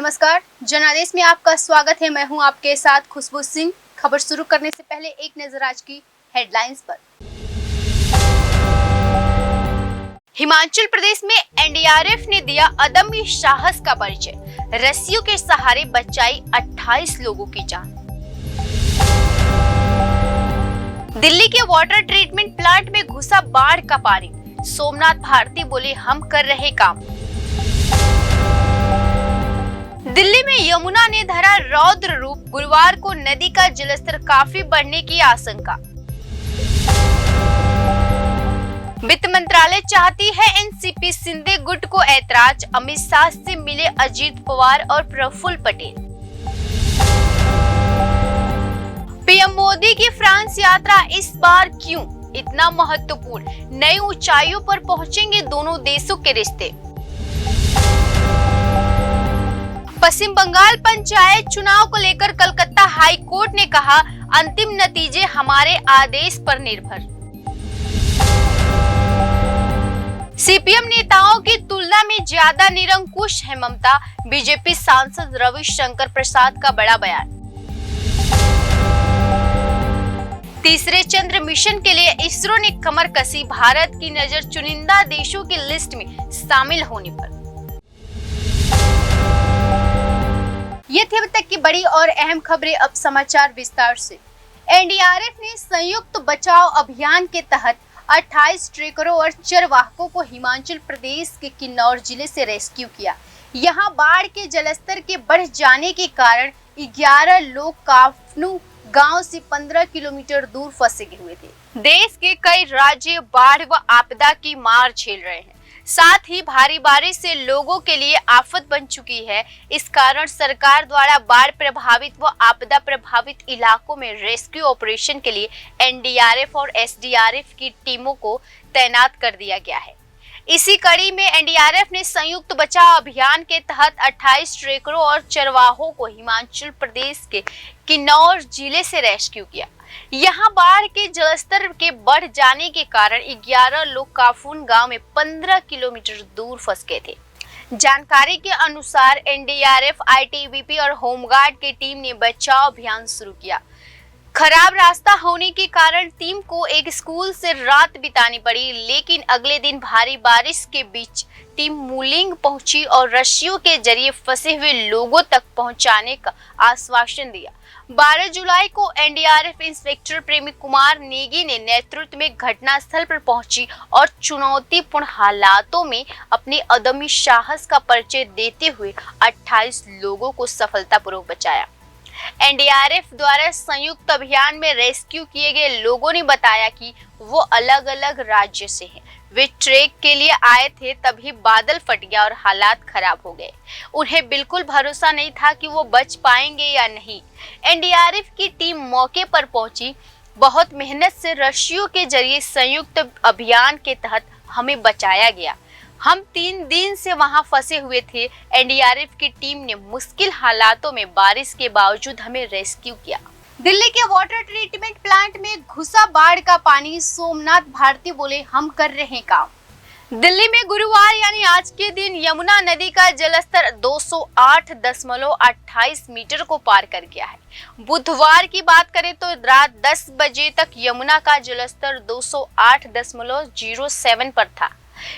नमस्कार, जनादेश में आपका स्वागत है। मैं हूं आपके साथ खुशबू सिंह। खबर शुरू करने से पहले एक नजर आज की हेडलाइंस पर। हिमाचल प्रदेश में एनडीआरएफ ने दिया अदम्य साहस का परिचय। रस्सियों के सहारे बचाई 28 लोगों की जान। दिल्ली के वाटर ट्रीटमेंट प्लांट में घुसा बाढ़ का पानी। सोमनाथ भारती बोले, हम कर रहे काम। दिल्ली में यमुना ने धरा रौद्र रूप। गुरुवार को नदी का जलस्तर काफी बढ़ने की आशंका। वित्त मंत्रालय चाहती है एनसीपी शिंदे गुट को ऐतराज। अमित शाह से मिले अजीत पवार और प्रफुल्ल पटेल। पीएम मोदी की फ्रांस यात्रा इस बार क्यों इतना महत्वपूर्ण? नई ऊंचाइयों पर पहुंचेंगे दोनों देशों के रिश्ते। पश्चिम बंगाल पंचायत चुनाव को लेकर कलकत्ता हाई कोर्ट ने कहा, अंतिम नतीजे हमारे आदेश पर निर्भर। सीपीएम नेताओं की तुलना में ज्यादा निरंकुश है ममता। बीजेपी सांसद रविशंकर प्रसाद का बड़ा बयान। तीसरे चंद्र मिशन के लिए इसरो ने कमर कसी। भारत की नजर चुनिंदा देशों की लिस्ट में शामिल होने पर। ये थी अब तक की बड़ी और अहम खबरें। अब समाचार विस्तार से। एनडीआरएफ ने संयुक्त बचाव अभियान के तहत 28 ट्रेकरों और चरवाहकों को हिमाचल प्रदेश के किन्नौर जिले से रेस्क्यू किया। यहां बाढ़ के जलस्तर के बढ़ जाने के कारण 11 लोग काफनू गांव से 15 किलोमीटर दूर फंसे हुए थे। देश के कई राज्य बाढ़ व आपदा की मार झेल रहे हैं। साथ ही भारी बारिश से लोगों के लिए आफत बन चुकी है। इस कारण सरकार द्वारा बाढ़ प्रभावित व आपदा प्रभावित इलाकों में रेस्क्यू ऑपरेशन के लिए एनडीआरएफ और एसडीआरएफ की टीमों को तैनात कर दिया गया है। इसी कड़ी में एनडीआरएफ ने संयुक्त बचाव अभियान के तहत 28 ट्रेकरों और चरवाहों को हिमाचल प्रदेश के किन्नौर जिले से रेस्क्यू किया। यहाँ बाढ़ के जलस्तर के बढ़ जाने के कारण 11 लोग काफून गांव में 15 किलोमीटर दूर फंस गए थे। जानकारी के अनुसार एनडीआरएफ, आईटीबीपी और होमगार्ड की टीम ने बचाव अभियान शुरू किया। खराब रास्ता होने के कारण टीम को एक स्कूल से रात बितानी पड़ी, लेकिन अगले दिन भारी बारिश के बीच टीम मूलिंग पहुंची और रस्सियों के जरिए फंसे हुए लोगों तक पहुंचाने का आश्वासन दिया। 12 जुलाई को एनडीआरएफ इंस्पेक्टर प्रेमी कुमार नेगी ने नेतृत्व में घटनास्थल पर पहुंची और चुनौतीपूर्ण हालातों में अपने अदम्य साहस का परिचय देते हुए 28 लोगों को सफलतापूर्वक बचाया। एनडीआरएफ द्वारा संयुक्त अभियान में रेस्क्यू किए गए लोगों ने बताया कि वो अलग अलग राज्य से हैं। वे ट्रेक के लिए आए थे, तभी बादल फट गया और हालात खराब हो गए। उन्हें बिल्कुल भरोसा नहीं था कि वो बच पाएंगे या नहीं। एनडीआरएफ की टीम मौके पर पहुंची। बहुत मेहनत से रस्सियों के जरिए संयुक्त अभियान के तहत हमें बचाया गया। हम 3 दिन से वहां फंसे हुए थे। एनडीआरएफ की टीम ने मुश्किल हालातों में बारिश के बावजूद हमें रेस्क्यू किया। दिल्ली के वाटर ट्रीटमेंट प्लांट में घुसा बाढ़ का पानी। सोमनाथ भारती बोले, हम कर रहे काम। दिल्ली में गुरुवार यानी आज के दिन यमुना नदी का जलस्तर 208.28 मीटर को पार कर गया है। बुधवार की बात करें तो रात 10 बजे तक यमुना का जलस्तर 208.07 पर था।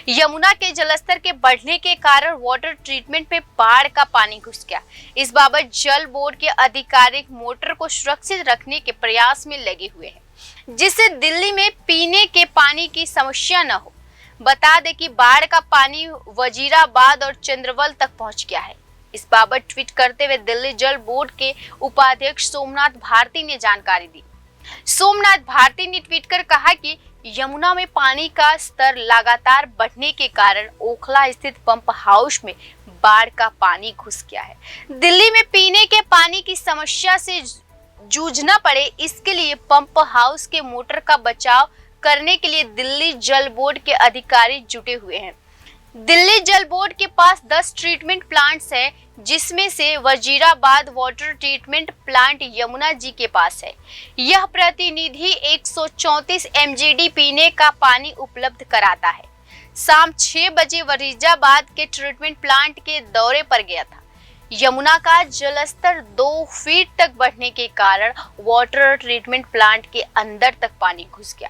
यमुना के जलस्तर के बढ़ने के कारण वाटर ट्रीटमेंट में बाढ़ का पानी घुस गया। इस बाबत जल बोर्ड के अधिकारी मोटर को सुरक्षित रखने के प्रयास में लगे हुए हैं, जिससे दिल्ली में पीने के पानी की समस्या न हो। बता दें कि बाढ़ का पानी वजीराबाद और चंद्रवल तक पहुंच गया है। इस बाबत ट्वीट करते हुए दिल्ली जल बोर्ड के उपाध्यक्ष सोमनाथ भारती ने जानकारी दी। सोमनाथ भारती ने ट्वीट कर कहा कि यमुना में पानी का स्तर लगातार बढ़ने के कारण ओखला स्थित पंप हाउस में बाढ़ का पानी घुस गया है। दिल्ली में पीने के पानी की समस्या से जूझना पड़े, इसके लिए पंप हाउस के मोटर का बचाव करने के लिए दिल्ली जल बोर्ड के अधिकारी जुटे हुए हैं। दिल्ली जल बोर्ड के पास 10 ट्रीटमेंट प्लांट्स हैं, जिसमें से Wazirabad water treatment plant Yamuna ji के पास है। यह प्रतिनिधि 134 एमजीडी पीने का पानी उपलब्ध कराता है। शाम 6 बजे वजीराबाद के ट्रीटमेंट प्लांट के दौरे पर गया था। यमुना का जलस्तर 2 फीट तक बढ़ने के कारण वाटर ट्रीटमेंट प्लांट के अंदर तक पानी घुस गया।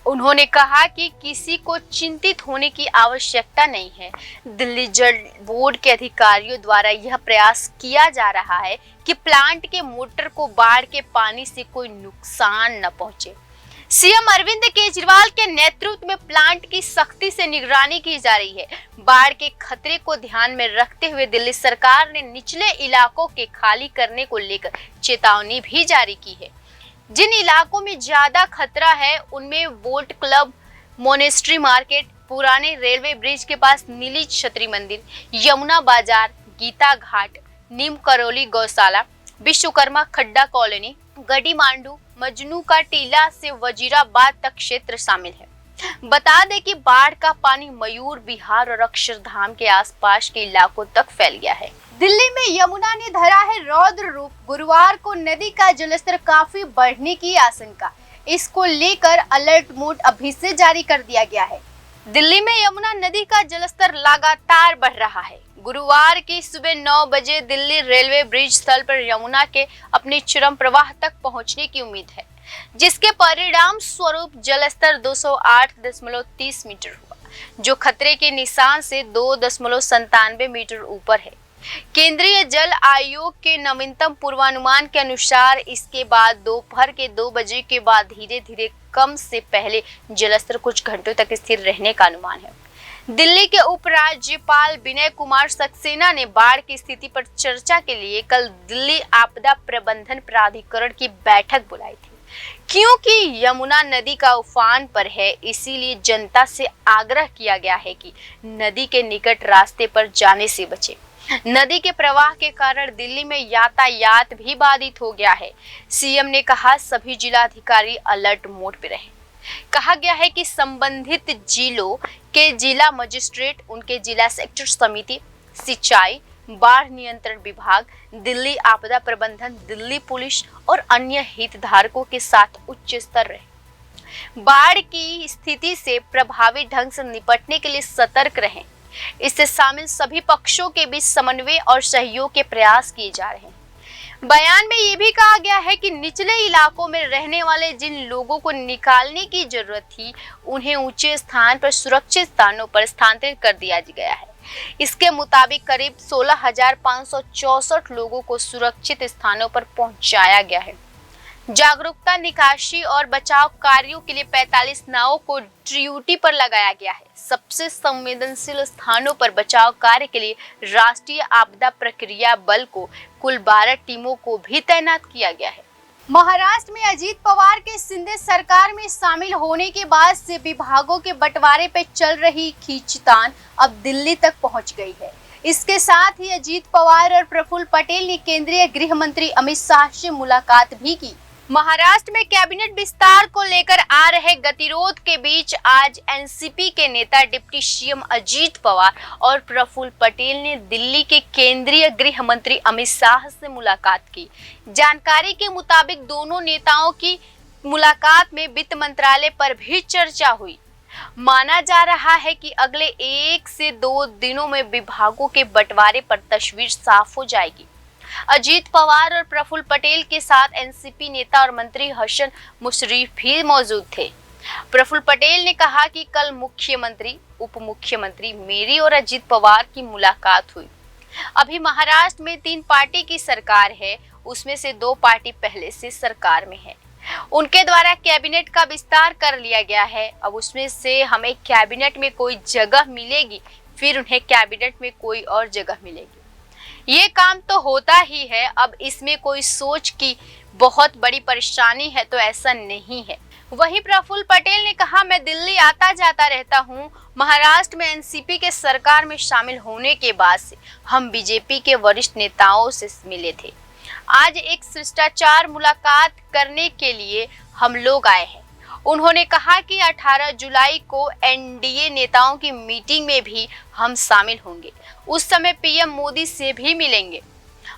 उन्होंने कहा कि किसी को चिंतित होने की आवश्यकता नहीं है। दिल्ली जल बोर्ड के अधिकारियों द्वारा यह प्रयास किया जा रहा है कि प्लांट के मोटर को बाढ़ के पानी से कोई नुकसान न पहुंचे। सीएम अरविंद केजरीवाल के नेतृत्व में प्लांट की सख्ती से निगरानी की जा रही है। बाढ़ के खतरे को ध्यान में रखते हुए दिल्ली सरकार ने निचले इलाकों के खाली करने को लेकर चेतावनी भी जारी की है। जिन इलाकों में ज्यादा खतरा है उनमें बोट क्लब, मोनेस्ट्री मार्केट, पुराने रेलवे ब्रिज के पास नीली छतरी मंदिर, यमुना बाजार, गीता घाट, नीम करौली गौशाला, विश्वकर्मा खड्डा कॉलोनी, गढ़ी मांडू, मजनू का टीला से वजीराबाद तक क्षेत्र शामिल है। बता दें कि बाढ़ का पानी मयूर विहार और अक्षरधाम के आसपास के इलाकों तक फैल गया है। दिल्ली में यमुना ने धरा है रौद्र रूप। गुरुवार को नदी का जलस्तर काफी बढ़ने की आशंका। इसको लेकर अलर्ट मोड अभी से जारी कर दिया गया है। दिल्ली में यमुना नदी का जलस्तर लगातार बढ़ रहा है। गुरुवार की सुबह 9 बजे दिल्ली रेलवे ब्रिज स्थल पर यमुना के अपने चरम प्रवाह तक पहुंचने की उम्मीद है, जिसके परिणाम स्वरूप जलस्तर 208.30 मीटर हुआ, जो खतरे के निशान से 2.97 मीटर ऊपर है। केंद्रीय जल आयोग के नवीनतम पूर्वानुमान के अनुसार इसके बाद दोपहर के 2 बजे के बाद धीरे धीरे कम से पहले जलस्तर कुछ घंटों तक स्थिर रहने का अनुमान है। दिल्ली के उपराज्यपाल विनय कुमार सक्सेना ने बाढ़ की स्थिति पर चर्चा के लिए कल दिल्ली आपदा प्रबंधन प्राधिकरण की बैठक बुलाई थी। क्योंकि यमुना नदी का उफान पर है, इसीलिए जनता से आग्रह किया गया है कि नदी के निकट रास्ते पर जाने से बचे। नदी के प्रवाह के कारण दिल्ली में यातायात भी बाधित हो गया है। सीएम ने कहा सभी जिलाधिकारी अलर्ट मोड पर रहें। कहा गया है कि संबंधित जिलों के जिला मजिस्ट्रेट, उनके जिला सेक्टर समिति, सिंचाई, बाढ़ नियंत्रण विभाग, दिल्ली आपदा प्रबंधन, दिल्ली पुलिस और अन्य हितधारकों के साथ उच्च स्तर रहे। बाढ़ की स्थिति से प्रभावी ढंग से निपटने के लिए सतर्क रहें। इससे शामिल सभी पक्षों के बीच समन्वय और सहयोग के प्रयास किए जा रहे हैं। बयान में ये भी कहा गया है कि निचले इलाकों में रहने वाले जिन लोगों को निकालने की जरूरत थी, उन्हें ऊंचे स्थान पर सुरक्षित स्थानों पर स्थानांतरित कर दिया गया है। इसके मुताबिक करीब 16,564 लोगों को सुरक्षित स्थानों पर पहुंचाया गया है। जागरूकता, निकासी और बचाव कार्यों के लिए 45 नावों को ड्यूटी पर लगाया गया है। सबसे संवेदनशील स्थानों पर बचाव कार्य के लिए राष्ट्रीय आपदा प्रक्रिया बल को कुल 12 टीमों को भी तैनात किया गया है। महाराष्ट्र में अजीत पवार के शिंदे सरकार में शामिल होने के बाद से विभागों के बंटवारे पर चल रही खींचतान अब दिल्ली तक पहुंच गई है। इसके साथ ही अजीत पवार और प्रफुल्ल पटेल ने केंद्रीय गृह मंत्री अमित शाह से मुलाकात भी की। महाराष्ट्र में कैबिनेट विस्तार को लेकर आ रहे गतिरोध के बीच आज एनसीपी के नेता डिप्टी सीएम अजीत पवार और प्रफुल्ल पटेल ने दिल्ली के केंद्रीय गृह मंत्री अमित शाह से मुलाकात की। जानकारी के मुताबिक दोनों नेताओं की मुलाकात में वित्त मंत्रालय पर भी चर्चा हुई। माना जा रहा है कि अगले 1 से 2 दिनों में विभागों के बंटवारे पर तस्वीर साफ हो जाएगी। अजीत पवार और प्रफुल्ल पटेल के साथ एनसीपी नेता और मंत्री हसन मुशर्रफ भी मौजूद थे। प्रफुल्ल पटेल ने कहा कि कल मुख्यमंत्री, उप मुख्यमंत्री, मेरी और अजीत पवार की मुलाकात हुई। अभी महाराष्ट्र में 3 पार्टी की सरकार है, उसमें से 2 पार्टी पहले से सरकार में है। उनके द्वारा कैबिनेट का विस्तार कर लिया गया है। अब उसमें से हमें कैबिनेट में कोई जगह मिलेगी, फिर उन्हें कैबिनेट में कोई और जगह मिलेगी। ये काम तो होता ही है। अब इसमें कोई सोच की बहुत बड़ी परेशानी है तो ऐसा नहीं है। वहीं प्रफुल्ल पटेल ने कहा, मैं दिल्ली आता जाता रहता हूँ। महाराष्ट्र में एनसीपी के सरकार में शामिल होने के बाद से हम बीजेपी के वरिष्ठ नेताओं से मिले थे। आज एक शिष्टाचार मुलाकात करने के लिए हम लोग आए हैं। उन्होंने कहा कि 18 जुलाई को एनडीए नेताओं की मीटिंग में भी हम शामिल होंगे। उस समय पीएम मोदी से भी मिलेंगे।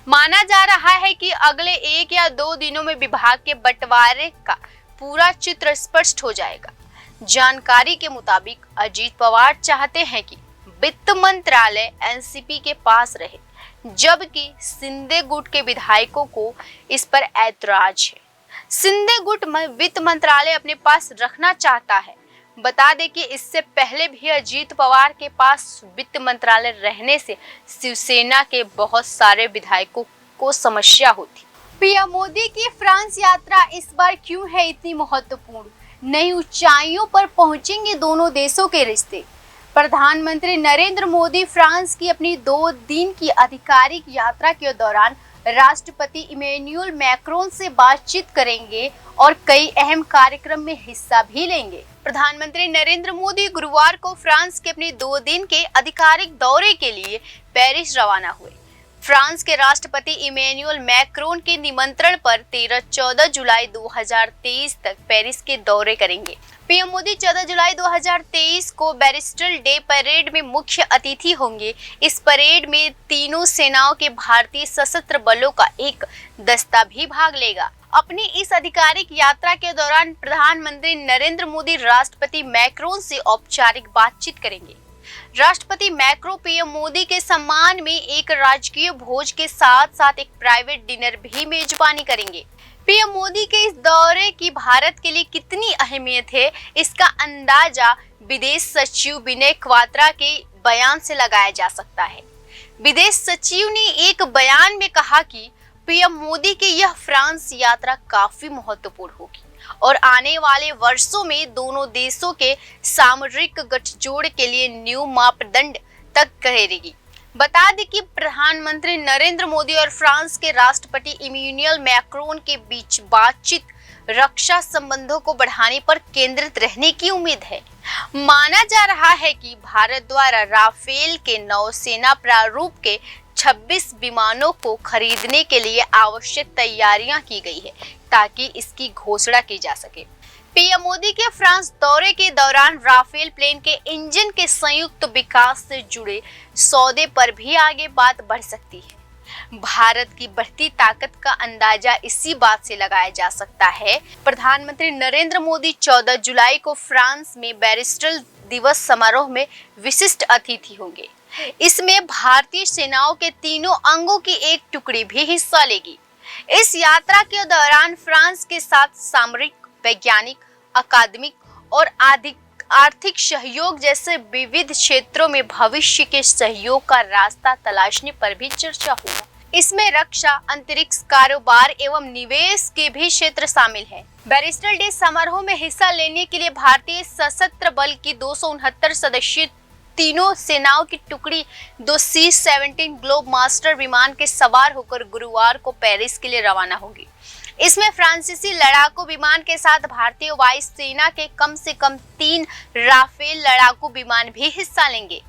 माना जा रहा है कि अगले 1 या 2 दिनों में विभाग के बंटवारे का पूरा चित्र स्पष्ट हो जाएगा। जानकारी के मुताबिक अजीत पवार चाहते हैं कि वित्त मंत्रालय एनसीपी के पास रहे, जबकि सिंधे गुट के विधायकों को इस पर ऐतराज है। सिंधे गुट वित्त मंत्रालय अपने पास रखना चाहता है। बता दें कि इससे पहले भी अजीत पवार के पास वित्त मंत्रालय रहने से शिवसेना के बहुत सारे विधायकों को समस्या होती। पीएम मोदी की फ्रांस यात्रा इस बार क्यों है इतनी महत्वपूर्ण? नई ऊंचाइयों पर पहुंचेंगे दोनों देशों के रिश्ते। प्रधानमंत्री नरेंद्र मोदी फ्रांस की अपनी 2 दिन की आधिकारिक यात्रा के दौरान राष्ट्रपति इमैनुअल मैक्रोन से बातचीत करेंगे और कई अहम कार्यक्रम में हिस्सा भी लेंगे। प्रधानमंत्री नरेंद्र मोदी गुरुवार को फ्रांस के अपने 2 दिन के आधिकारिक दौरे के लिए पेरिस रवाना हुए। फ्रांस के राष्ट्रपति इमैनुअल मैक्रोन के निमंत्रण पर 13-14 जुलाई 2023 तक पेरिस के दौरे करेंगे। पीएम मोदी 14 जुलाई 2023 को बैरिस्टल डे परेड में मुख्य अतिथि होंगे। इस परेड में तीनों सेनाओं के भारतीय सशस्त्र बलों का एक दस्ता भी भाग लेगा। अपनी इस आधिकारिक यात्रा के दौरान प्रधानमंत्री नरेंद्र मोदी राष्ट्रपति मैक्रोन से औपचारिक बातचीत करेंगे। राष्ट्रपति मैक्रो पीएम मोदी के सम्मान में एक राजकीय भोज के साथ साथ एक प्राइवेट डिनर भी मेजबानी करेंगे। पीएम मोदी के इस दौरे की भारत के लिए कितनी अहमियत है, इसका अंदाजा विदेश सचिव विनय क्वात्रा के बयान से लगाया जा सकता है। विदेश सचिव ने एक बयान में कहा कि पीएम मोदी की यह फ्रांस यात्रा काफी महत्वपूर्ण होगी और आने वाले वर्षों में दोनों देशों के सामरिक गठजोड़ के लिए न्यू मापदंड तक करेगी। बता दें कि प्रधानमंत्री नरेंद्र मोदी और फ्रांस के राष्ट्रपति इमैनुअल मैक्रोन के बीच बातचीत रक्षा संबंधों को बढ़ाने पर केंद्रित रहने की उम्मीद है। माना जा रहा है कि भारत द्वारा राफेल के नौसेना प्रारूप के 26 विमानों को खरीदने के लिए आवश्यक तैयारियां की गई है ताकि इसकी घोषणा की जा सके। पीएम मोदी के फ्रांस दौरे के दौरान राफेल प्लेन के इंजन के संयुक्त विकास से जुड़े सौदे पर भी आगे बात बढ़ सकती है। भारत की बढ़ती ताकत का अंदाजा इसी बात से लगाया जा सकता है। प्रधानमंत्री नरेंद्र मोदी 14 जुलाई को फ्रांस में बैरिस्टल दिवस समारोह में विशिष्ट अतिथि होंगे। इसमें भारतीय सेनाओं के तीनों अंगों की एक टुकड़ी भी हिस्सा लेगी। इस यात्रा के दौरान फ्रांस के साथ सामरिक, वैज्ञानिक, अकादमिक और आर्थिक सहयोग जैसे विविध क्षेत्रों में भविष्य के सहयोग का रास्ता तलाशने पर भी चर्चा होगा। इसमें रक्षा, अंतरिक्ष, कारोबार एवं निवेश के भी क्षेत्र शामिल हैं। बैरिस्टल डे समारोह में हिस्सा लेने के लिए भारतीय सशस्त्र बल की 269 सदस्यीय तीनों सेनाओं की टुकड़ी 2 C-17 ग्लोब मास्टर विमान के सवार होकर गुरुवार को पेरिस के लिए रवाना होगी। इसमें फ्रांसीसी लड़ाकू विमान के साथ भारतीय वायुसेना के कम से कम 3 राफेल लड़ाकू विमान भी हिस्सा लेंगे।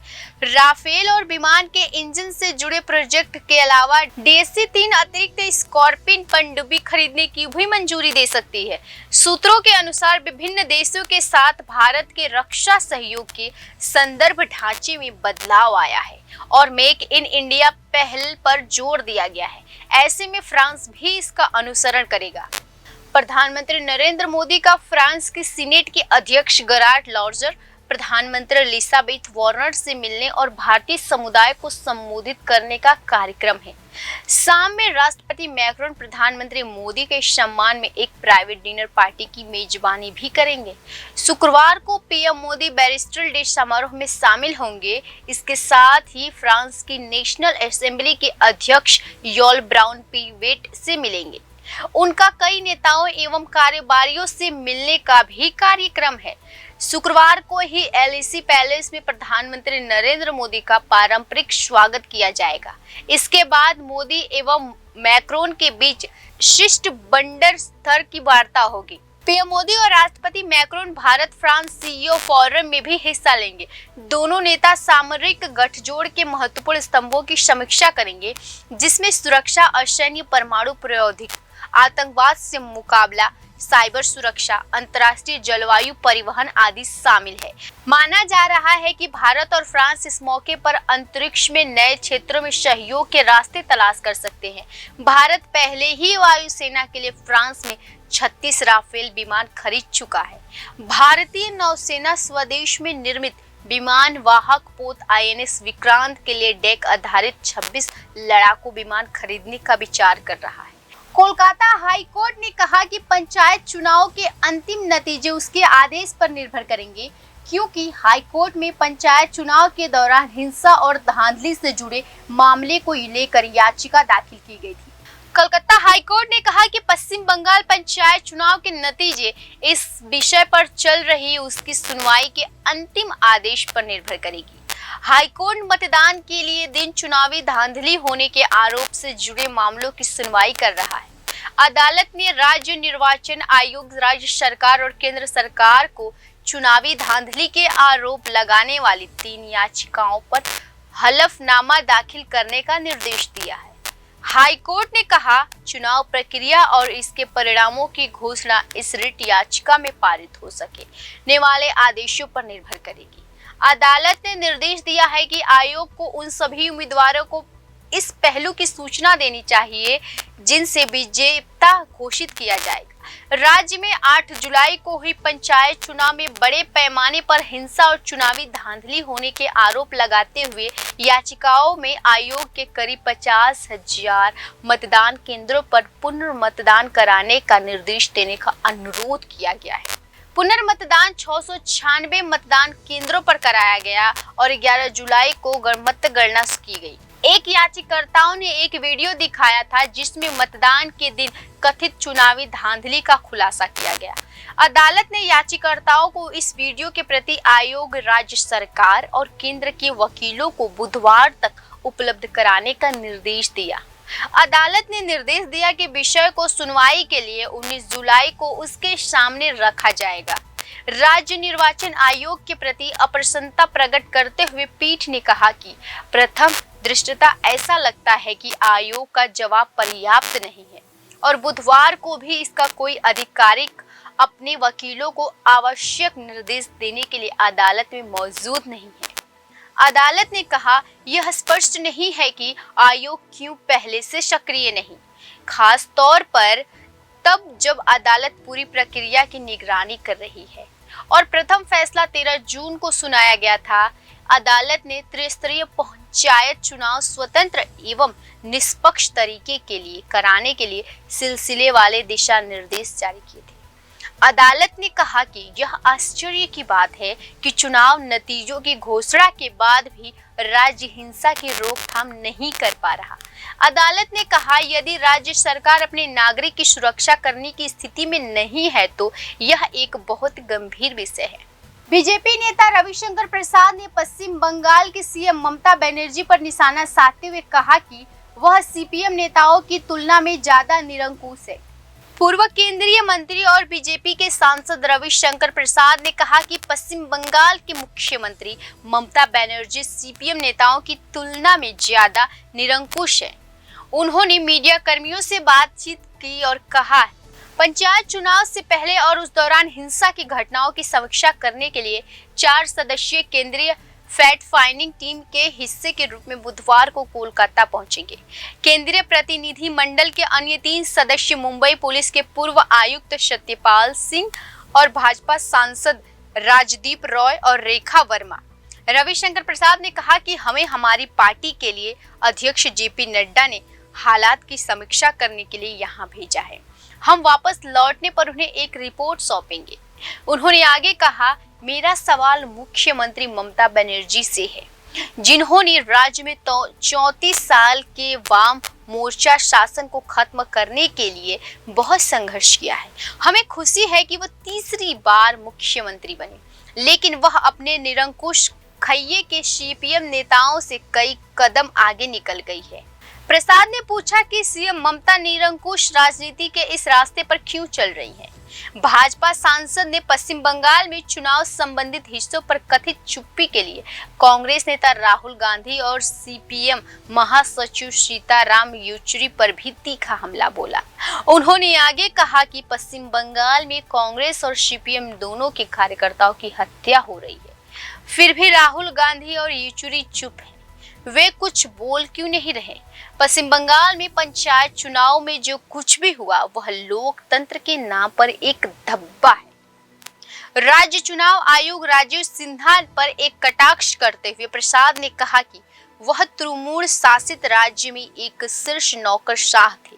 राफेल और विमान के इंजन से जुड़े प्रोजेक्ट के अलावा DC-3 अतिरिक्त स्कॉर्पियन पनडुब्बी खरीदने की भी मंजूरी दे सकती है। सूत्रों के अनुसार विभिन्न देशों के साथ भारत के रक्षा सहयोग के संदर्भ ढांचे में बदलाव आया है और मेक इन इंडिया पहल पर जोर दिया गया है। ऐसे में फ्रांस भी इसका अनुसरण करेगा। प्रधानमंत्री नरेंद्र मोदी का फ्रांस की सीनेट के अध्यक्ष गरार्ड लॉर्जर, प्रधानमंत्री एलिजाबेथ वार्नर से मिलने और भारतीय समुदाय को संबोधित करने का कार्यक्रम है। शाम में राष्ट्रपति मैक्रोन प्रधानमंत्री मोदी के सम्मान में एक प्राइवेट डिनर पार्टी की मेजबानी भी करेंगे। शुक्रवार को पीएम मोदी बैरिस्टल डे समारोह में शामिल होंगे। इसके साथ ही फ्रांस की नेशनल असेंबली के अध्यक्ष योल ब्राउन पीवेट से मिलेंगे। उनका कई नेताओं एवं कारोबारियों से मिलने का भी कार्यक्रम है। शुक्रवार को ही एलईसी पैलेस में प्रधानमंत्री नरेंद्र मोदी का पारंपरिक स्वागत किया जाएगा। इसके बाद मोदी एवं मैक्रोन के बीच शिष्टमंडल स्तर की वार्ता होगी। पीएम मोदी और राष्ट्रपति Macron Bharat France CEO forum में भी हिस्सा लेंगे। दोनों नेता सामरिक गठजोड़ के महत्वपूर्ण स्तंभों की समीक्षा करेंगे, जिसमें सुरक्षा और सैन्य, परमाणु प्रौद्योगिकी, आतंकवाद से मुकाबला, साइबर सुरक्षा, अंतर्राष्ट्रीय जलवायु परिवहन आदि शामिल है। माना जा रहा है कि भारत और फ्रांस इस मौके पर अंतरिक्ष में नए क्षेत्रों में सहयोग के रास्ते तलाश कर सकते हैं। भारत पहले ही वायुसेना के लिए फ्रांस में 36 राफेल विमान खरीद चुका है। भारतीय नौसेना स्वदेश में निर्मित विमान वाहक पोत INS विक्रांत के लिए डेक आधारित 26 लड़ाकू विमान खरीदने का विचार कर रहा है। कोलकाता हाई कोर्ट ने कहा कि पंचायत चुनाव के अंतिम नतीजे उसके आदेश पर निर्भर करेंगे, क्योंकि हाई कोर्ट में पंचायत चुनाव के दौरान हिंसा और धांधली से जुड़े मामले को लेकर याचिका दाखिल की गई थी। कलकत्ता हाई कोर्ट ने कहा कि पश्चिम बंगाल पंचायत चुनाव के नतीजे इस विषय पर चल रही उसकी सुनवाई के अंतिम आदेश पर निर्भर करेगी। हाई कोर्ट मतदान के लिए दिन चुनावी धांधली होने के आरोप से जुड़े मामलों की सुनवाई कर रहा है। अदालत ने राज्य निर्वाचन आयोग, राज्य सरकार और केंद्र सरकार को चुनावी धांधली के आरोप लगाने वाली 3 याचिकाओं पर हलफनामा दाखिल करने का निर्देश दिया है। हाई कोर्ट ने कहा, चुनाव प्रक्रिया और इसके परिणामों की घोषणा इस रिट याचिका में पारित हो सकने वाले आदेशों पर निर्भर करेगी। अदालत ने निर्देश दिया है कि आयोग को उन सभी उम्मीदवारों को इस पहलू की सूचना देनी चाहिए जिनसे विजेता घोषित किया जाएगा। राज्य में 8 जुलाई को हुई पंचायत चुनाव में बड़े पैमाने पर हिंसा और चुनावी धांधली होने के आरोप लगाते हुए याचिकाओं में आयोग के करीब 50,000 मतदान केंद्रों पर पुनर्मतदान कराने का निर्देश देने का अनुरोध किया गया है। पुनर्मतदान 696 मतदान केंद्रों पर कराया गया और 11 जुलाई को मतगणना की गई। एक याचिकाकर्ताओं ने एक वीडियो दिखाया था जिसमें मतदान के दिन कथित चुनावी धांधली का खुलासा किया गया। अदालत ने याचिकाकर्ताओं को इस वीडियो के प्रति आयोग, राज्य सरकार और केंद्र के वकीलों को बुधवार तक उपलब्ध कराने का निर्देश दिया। अदालत ने निर्देश दिया कि विषय को सुनवाई के लिए 19 जुलाई को उसके सामने रखा जाएगा। राज्य निर्वाचन आयोग के प्रति अप्रसन्नता प्रकट करते हुए पीठ ने कहा कि प्रथम दृष्टया ऐसा लगता है कि आयोग का जवाब पर्याप्त नहीं है और बुधवार को भी इसका कोई आधिकारिक अपने वकीलों को आवश्यक निर्देश देने के लिए अदालत में मौजूद नहीं है। अदालत ने कहा, यह स्पष्ट नहीं है कि आयोग क्यों पहले से सक्रिय नहीं, खास तौर पर तब जब अदालत पूरी प्रक्रिया की निगरानी कर रही है और प्रथम फैसला 13 जून को सुनाया गया था। अदालत ने त्रिस्तरीय पंचायत चुनाव स्वतंत्र एवं निष्पक्ष तरीके के लिए कराने के लिए सिलसिले वाले दिशा निर्देश जारी किए थे। अदालत ने कहा कि यह आश्चर्य की बात है कि चुनाव नतीजों की घोषणा के बाद भी राज्य हिंसा की रोकथाम नहीं कर पा रहा। अदालत ने कहा, यदि राज्य सरकार अपने नागरिक की सुरक्षा करने की स्थिति में नहीं है तो यह एक बहुत गंभीर विषय है। बीजेपी नेता रविशंकर प्रसाद ने पश्चिम बंगाल की सीएम ममता बनर्जी पर निशाना साधते हुए कहा कि वह सीपीएम नेताओं की तुलना में ज्यादा निरंकुश है। पूर्व केंद्रीय मंत्री और बीजेपी के सांसद रविशंकर प्रसाद ने कहा कि पश्चिम बंगाल के मुख्यमंत्री ममता बनर्जी सीपीएम नेताओं की तुलना में ज्यादा निरंकुश है। उन्होंने मीडिया कर्मियों से बातचीत की और कहा, पंचायत चुनाव से पहले और उस दौरान हिंसा की घटनाओं की समीक्षा करने के लिए 4 सदस्यीय केंद्रीय फैक्ट फाइंडिंग टीम के हिस्से के रूप में बुधवार को कोलकाता पहुंचेंगे। केंद्रीय प्रतिनिधि मंडल के अन्य 3 सदस्य मुंबई पुलिस के पूर्व आयुक्त सत्यपाल सिंह और भाजपा सांसद राजदीप रॉय और रेखा वर्मा। रविशंकर प्रसाद ने कहा कि हमें हमारी पार्टी के लिए अध्यक्ष जेपी नड्डा ने हालात की समीक्षा करने के लिए यहाँ भेजा है। हम वापस लौटने पर उन्हें एक रिपोर्ट सौंपेंगे। उन्होंने आगे कहा, मेरा सवाल मुख्यमंत्री ममता बनर्जी से है, जिन्होंने राज्य में 34 साल के वाम मोर्चा शासन को खत्म करने के लिए बहुत संघर्ष किया है। हमें खुशी है कि वह तीसरी बार मुख्यमंत्री बने, लेकिन वह अपने निरंकुश खैये के सीपीएम नेताओं से कई कदम आगे निकल गई है। प्रसाद ने पूछा कि सीएम ममता निरंकुश राजनीति के इस रास्ते पर क्यों चल रही हैं? भाजपा सांसद ने पश्चिम बंगाल में चुनाव संबंधित हिस्सों पर कथित चुप्पी के लिए कांग्रेस नेता राहुल गांधी और सीपीएम महासचिव सीताराम येचुरी पर भी तीखा हमला बोला। उन्होंने आगे कहा कि पश्चिम बंगाल में कांग्रेस और सीपीएम दोनों के कार्यकर्ताओं की हत्या हो रही है, फिर भी राहुल गांधी और येचुरी चुप है। वे कुछ बोल क्यों नहीं रहे? पश्चिम बंगाल में पंचायत चुनाव में जो कुछ भी हुआ वह लोकतंत्र के नाम पर एक धब्बा है। राज्य चुनाव आयुक्त राजीव सिन्हा पर एक कटाक्ष करते हुए प्रसाद ने कहा कि वह तृणमूल शासित राज्य में एक शीर्ष नौकरशाह थे,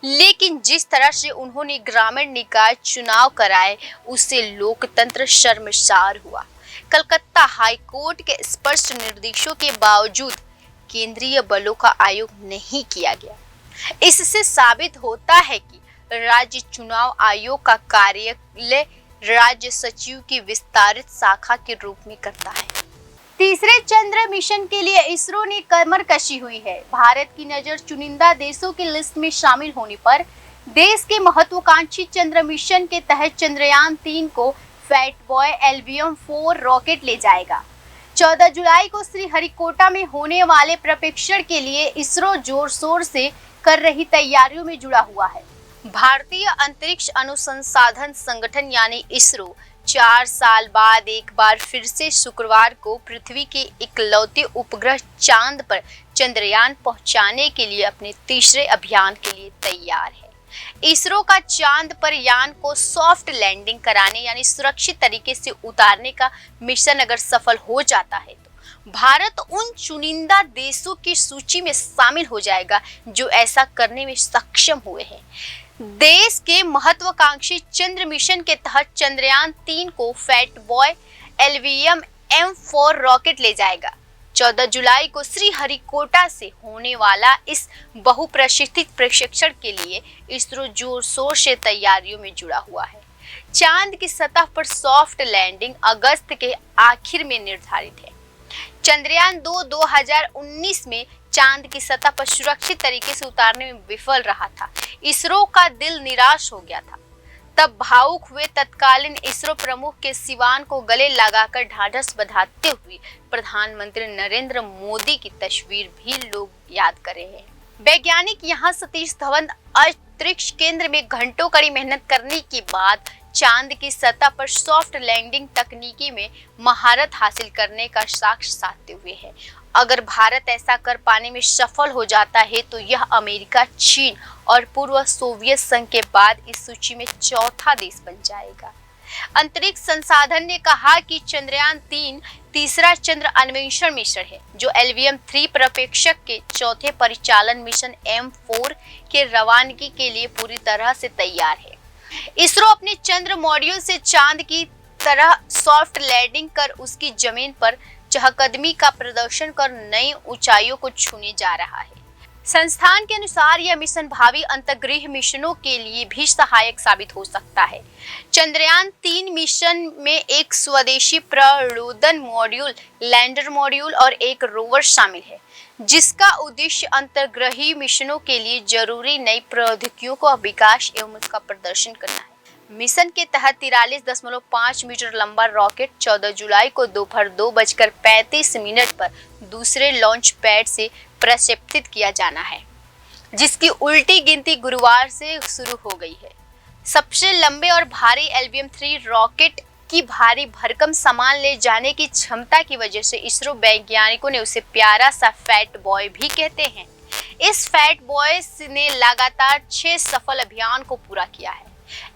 लेकिन जिस तरह से उन्होंने ग्रामीण निकाय चुनाव कराए उससे लोकतंत्र शर्मसार हुआ। कलकत्ता हाई कोर्ट के स्पष्ट निर्देशों के बावजूद केंद्रीय बलों का आयोग नहीं किया गया। इससे साबित होता है कि राज्य चुनाव आयोग का कार्यालय राज्य सचिव की विस्तारित शाखा के रूप में करता है। तीसरे चंद्र मिशन के लिए इसरो ने कमर कसी हुई है। भारत की नजर चुनिंदा देशों की लिस्ट में शामिल होने पर देश के महत्वाकांक्षी चंद्र मिशन के तहत चंद्रयान 3 को फैट बॉय LVM-4 रॉकेट ले जाएगा। 14 जुलाई को श्रीहरिकोटा में होने वाले प्रक्षेपण के लिए इसरो जोर शोर से कर रही तैयारियों में जुड़ा हुआ है। भारतीय अंतरिक्ष अनुसंधान संगठन यानी इसरो 4 साल बाद एक बार फिर से शुक्रवार को पृथ्वी के इकलौते उपग्रह चांद पर चंद्रयान पहुंचाने के लिए अपने तीसरे अभियान के लिए तैयार है। इसरो का चांद पर यान को सॉफ्ट लैंडिंग कराने यानी सुरक्षित तरीके से उतारने का मिशन अगर सफल हो जाता है तो भारत उन चुनिंदा देशों की सूची में शामिल हो जाएगा जो ऐसा करने में सक्षम हुए हैं। देश के महत्वाकांक्षी चंद्र मिशन के तहत चंद्रयान 3 को फैट बॉय LVM-4 रॉकेट ले जाएगा। 14 जुलाई को श्रीहरिकोटा से होने वाला इस बहुप्रशिक्षित प्रशिक्षण के लिए इसरो जोर शोर से तैयारियों में जुड़ा हुआ है। चांद की सतह पर सॉफ्ट लैंडिंग अगस्त के आखिर में निर्धारित है। चंद्रयान 2 2019 में चांद की सतह पर सुरक्षित तरीके से उतारने में विफल रहा था। इसरो का दिल निराश हो गया था। तब भावुक हुए तत्कालीन इसरो प्रमुख के सिवान को गले लगाकर ढाढ़स बंधाते हुए प्रधानमंत्री नरेंद्र मोदी की तस्वीर भी लोग याद कर रहे हैं। वैज्ञानिक यहाँ सतीश धवन अंतरिक्ष केंद्र में घंटों कड़ी मेहनत करने के बाद चांद की सतह पर सॉफ्ट लैंडिंग तकनीकी में महारत हासिल करने का साक्ष्य साधते हुए है। अगर भारत ऐसा कर पाने में सफल हो जाता है तो यह अमेरिका, चीन और पूर्व सोवियत संघ के बाद इस सूची में चौथा देश बन जाएगा। अंतरिक्ष संसाधन ने कहा कि चंद्रयान 3 तीसरा चंद्र अन्वेषण मिशन है जो LVM-3 प्रक्षेपक के चौथे परिचालन मिशन M4 के रवानगी के लिए पूरी तरह से तैयार है। इसरो अपने चंद्र मॉड्यूल से चांद की तरह सॉफ्ट लैंडिंग कर उसकी जमीन पर चहकदमी का प्रदर्शन कर नई ऊंचाइयों को छूने जा रहा है। संस्थान के अनुसार यह मिशन भावी अंतरिक्ष मिशनों के लिए भी सहायक साबित हो सकता है। चंद्रयान 3 मिशन में एक स्वदेशी प्रक्षेपण मॉड्यूल, लैंडर मॉड्यूल और एक रोवर शामिल है, जिसका उद्देश्य अंतरिक्ष मिशनों के लिए जरूरी नई प्रौद्योगिकियों का विकास एवं उसका प्रदर्शन करना है। मिशन के तहत 43.5 मीटर लंबा रॉकेट 14 जुलाई को दोपहर 2:35 पर दूसरे लॉन्च पैड से प्रक्षेपित किया जाना है, जिसकी उल्टी गिनती गुरुवार से शुरू हो गई है। सबसे लंबे और भारी LVM-3 रॉकेट की भारी भरकम सामान ले जाने की क्षमता की वजह से इसरो वैज्ञानिकों ने उसे प्यारा सा फैट बॉय भी कहते हैं। इस फैट बॉय ने लगातार 6 सफल अभियान को पूरा किया है।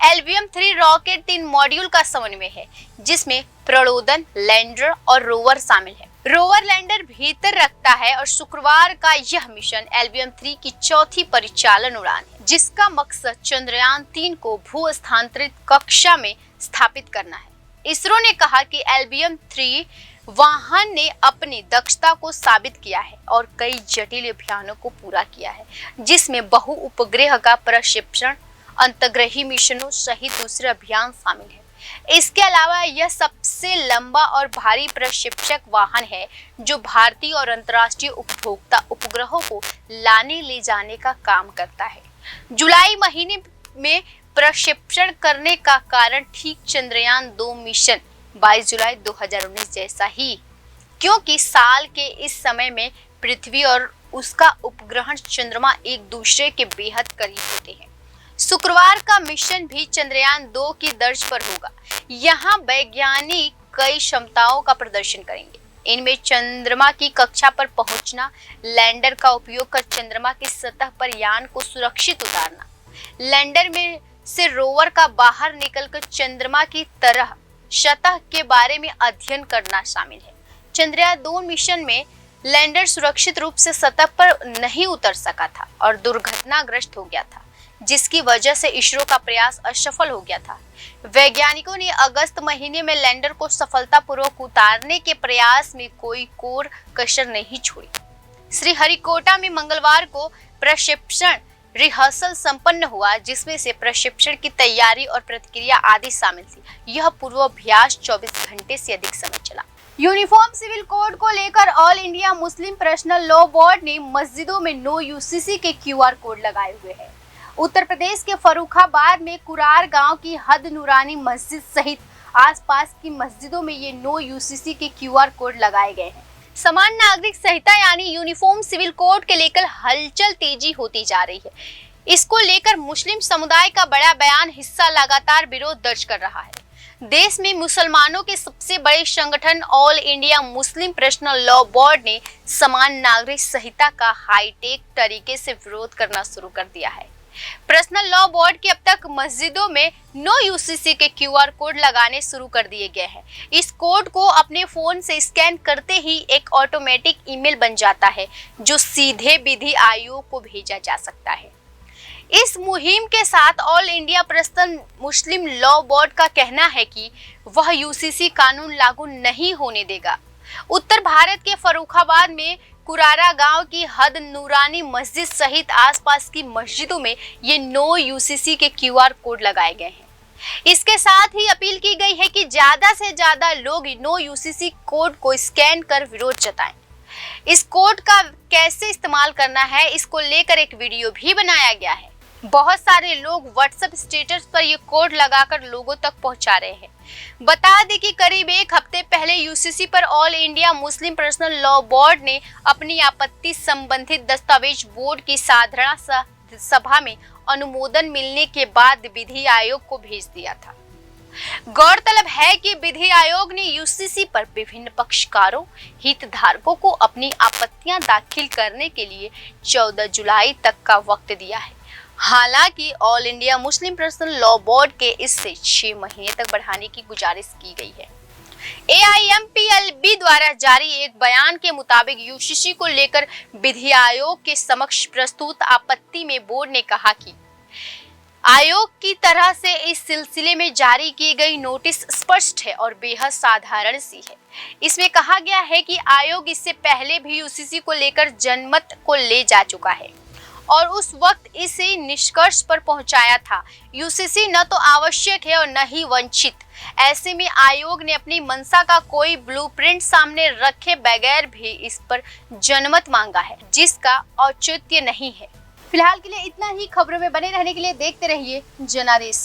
LVM-3 रॉकेट 3 मॉड्यूल का समन्वय है, जिसमें प्रक्षेपण, लैंडर और रोवर शामिल है। रोवर लैंडर भीतर रखता है और शुक्रवार का यह मिशन LVM-3 की चौथी परिचालन उड़ान है, जिसका मकसद चंद्रयान 3 को भू स्थानांतरित कक्षा में स्थापित करना है। इसरो ने कहा कि LVM-3 वाहन ने अपनी दक्षता को साबित किया है और कई जटिल अभियानों को पूरा किया है, जिसमें बहु उपग्रह का प्रक्षेपण, अंतरिक्ष मिशनों सहित दूसरे अभियान शामिल है। इसके अलावा यह सबसे लंबा और भारी प्रक्षेपक वाहन है जो भारतीय और अंतर्राष्ट्रीय उपभोक्ता उपग्रहों को लाने ले जाने का काम करता है। जुलाई महीने में प्रक्षेपण करने का कारण ठीक चंद्रयान 2 मिशन 22 जुलाई 2019 जैसा ही, क्योंकि साल के इस समय में पृथ्वी और उसका उपग्रह चंद्रमा एक दूसरे के बेहद करीब होते हैं। शुक्रवार का मिशन भी चंद्रयान 2 की तर्ज पर होगा। यहाँ वैज्ञानिक कई क्षमताओं का प्रदर्शन करेंगे। इनमें चंद्रमा की कक्षा पर पहुंचना, लैंडर का उपयोग कर चंद्रमा की सतह पर यान को सुरक्षित उतारना, लैंडर में से रोवर का बाहर निकलकर चंद्रमा की तरह सतह के बारे में अध्ययन करना शामिल है। चंद्रयान 2 मिशन में लैंडर सुरक्षित रूप से सतह पर नहीं उतर सका था और दुर्घटनाग्रस्त हो गया था, जिसकी वजह से इसरो का प्रयास असफल हो गया था। वैज्ञानिकों ने अगस्त महीने में लैंडर को सफलतापूर्वक उतारने के प्रयास में कोई कोर कसर नहीं छोड़ी। श्रीहरिकोटा में मंगलवार को प्रक्षेपण रिहर्सल संपन्न हुआ, जिसमें से प्रक्षेपण की तैयारी और प्रतिक्रिया आदि शामिल थी। यह पूर्वाभ्यास 24 घंटे से अधिक समय चला। यूनिफॉर्म सिविल कोड को लेकर all India Muslim personal law board ने मस्जिदों में नो यूसीसी के QR कोड लगाए हुए हैं। उत्तर प्रदेश के फर्रुखाबाद में कुरार गांव की हद नूरानी मस्जिद सहित आसपास की मस्जिदों में ये नो यूसीसी के QR कोड लगाए गए हैं। समान नागरिक संहिता यानी यूनिफॉर्म सिविल कोड के लेकर हलचल तेजी होती जा रही है। इसको लेकर मुस्लिम समुदाय का बड़ा बयान हिस्सा लगातार विरोध दर्ज कर रहा है। देश में मुसलमानों के सबसे बड़े संगठन all India Muslim personal law board ने समान नागरिक संहिता का हाईटेक तरीके से विरोध करना शुरू कर दिया है। पर्सनल लॉ बोर्ड के अब तक मस्जिदों में नो यूसीसी के QR कोड लगाने शुरू कर दिए गए हैं। इस कोड को अपने फोन से स्कैन करते ही एक ऑटोमेटिक ईमेल बन जाता है, जो सीधे विधि आयोग को भेजा जा सकता है। इस मुहिम के साथ ऑल इंडिया पर्सनल मुस्लिम लॉ बोर्ड का कहना है कि वह यूसीसी कानून लागू नहीं होने देगा। उत्तर भारत के फर्रुखाबाद में कुरारा गांव की हद नूरानी मस्जिद सहित आसपास की मस्जिदों में ये नो यूसीसी के QR कोड लगाए गए हैं। इसके साथ ही अपील की गई है कि ज्यादा से ज्यादा लोग नो यूसीसी कोड को स्कैन कर विरोध जताएं। इस कोड का कैसे इस्तेमाल करना है, इसको लेकर एक वीडियो भी बनाया गया है। बहुत सारे लोग व्हाट्सएप स्टेटस पर ये कोड लगाकर लोगों तक पहुंचा रहे हैं। बता दें कि करीब एक हफ्ते पहले यूसीसी पर all India Muslim personal law board ने अपनी आपत्ति संबंधित दस्तावेज बोर्ड की साधारण सभा में अनुमोदन मिलने के बाद विधि आयोग को भेज दिया था। गौरतलब है कि विधि आयोग ने यूसीसी पर विभिन्न पक्षकारों हितधारकों को अपनी आपत्तियां दाखिल करने के लिए 14 जुलाई तक का वक्त दिया है। हालांकि all India Muslim personal law board के इससे 6 महीने तक बढ़ाने की गुजारिश की गई है। AIMPLB द्वारा जारी एक बयान के मुताबिक यूसीसी को लेकर विधि आयोग के समक्ष प्रस्तुत आपत्ति में बोर्ड ने कहा कि आयोग की तरह से इस सिलसिले में जारी की गई नोटिस स्पष्ट है और बेहद साधारण सी है। इसमें कहा गया है कि आयोग इससे पहले भी यूसीसी को लेकर जनमत को ले जा चुका है और उस वक्त इसे निष्कर्ष पर पहुंचाया था। यूसीसी न तो आवश्यक है और न ही वंचित। ऐसे में आयोग ने अपनी मंशा का कोई ब्लूप्रिंट सामने रखे बगैर भी इस पर जनमत मांगा है, जिसका औचित्य नहीं है। फिलहाल के लिए इतना ही। खबरों में बने रहने के लिए देखते रहिए जनादेश।